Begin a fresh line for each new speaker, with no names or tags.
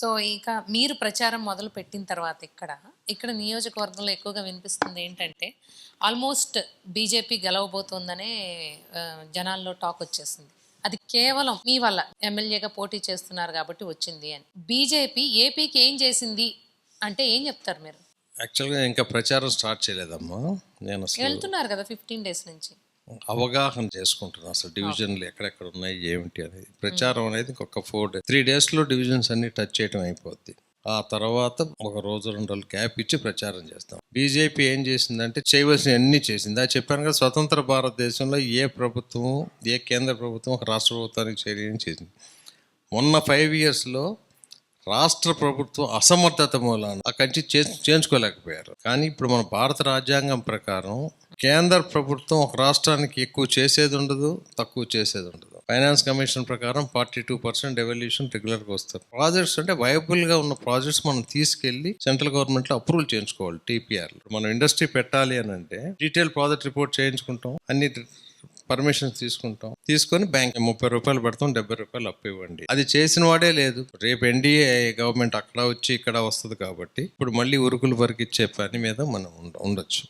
So ఇక మీరు ప్రచారం మొదలు పెట్టిన తర్వాత ఇక్కడ నియోజకవర్గంలో ఎక్కువగా వినిపిస్తుంది ఏంటంటే ఆల్మోస్ట్ బీజేపీ గెలవబోతోందనే జనాల్లో టాక్ వచ్చేసింది. అది కేవలం మీ వల్ల ఎమ్మెల్యేగా పోటీ చేస్తున్నారు కాబట్టి వచ్చింది అని. బీజేపీ ఏపీకి ఏం చేసింది అంటే ఏం చెప్తారు మీరు?
యాక్చువల్గా ఇంకా ప్రచారం స్టార్ట్ చేయలేదమ్మా. నేను అసలు
వెళ్తున్నారు కదా 15 days నుంచి.
అవగాహన చేసుకుంటున్నాను అసలు డివిజన్లు ఎక్కడెక్కడ ఉన్నాయి ఏమిటి అనేది. ప్రచారం అనేది ఇంకొక 3 daysలో డివిజన్స్ అన్ని టచ్ చేయడం అయిపోద్ది. ఆ తర్వాత ఒక రోజు 2 రోజులు గ్యాప్ ఇచ్చి ప్రచారం చేస్తాం. బీజేపీ ఏం చేసిందంటే చేయవలసిన అన్ని చేసింది. అది చెప్పాను కదా, స్వతంత్ర భారతదేశంలో ఏ ప్రభుత్వం, ఏ కేంద్ర ప్రభుత్వం ఒక రాష్ట్ర ప్రభుత్వానికి చేయని చేసింది. మొన్న 5 yearsలో రాష్ట్ర ప్రభుత్వం అసమర్థత మూలాన అక్కడి నుంచి చేయించుకోలేకపోయారు. కానీ ఇప్పుడు మన భారత రాజ్యాంగం ప్రకారం కేంద్ర ప్రభుత్వం ఒక రాష్ట్రానికి ఎక్కువ చేసేది ఉండదు, తక్కువ చేసేది ఉండదు. ఫైనాన్స్ కమిషన్ ప్రకారం 42% డెవల్యూషన్ రెగ్యులర్గా వస్తారు. ప్రాజెక్ట్స్ అంటే వైబుల్గా ఉన్న ప్రాజెక్ట్స్ మనం తీసుకెళ్లి సెంట్రల్ గవర్నమెంట్లో అప్రూవల్ చేయించుకోవాలి. టీపీఆర్ మనం ఇండస్ట్రీ పెట్టాలి అని అంటే డీటెయిల్ ప్రాజెక్ట్ రిపోర్ట్ చేయించుకుంటాం, అన్ని పర్మిషన్స్ తీసుకొని బ్యాంక్ 30 రూపాయలు పెడతాం, 70 రూపాయలు అప్పు ఇవ్వండి. అది చేసిన వాడే లేదు. రేపు ఎన్డీఏ గవర్నమెంట్ అక్కడ వచ్చి ఇక్కడ వస్తుంది కాబట్టి ఇప్పుడు మళ్ళీ ఉరుకులు వరకు ఇచ్చే పని మీద మనం ఉండొచ్చు.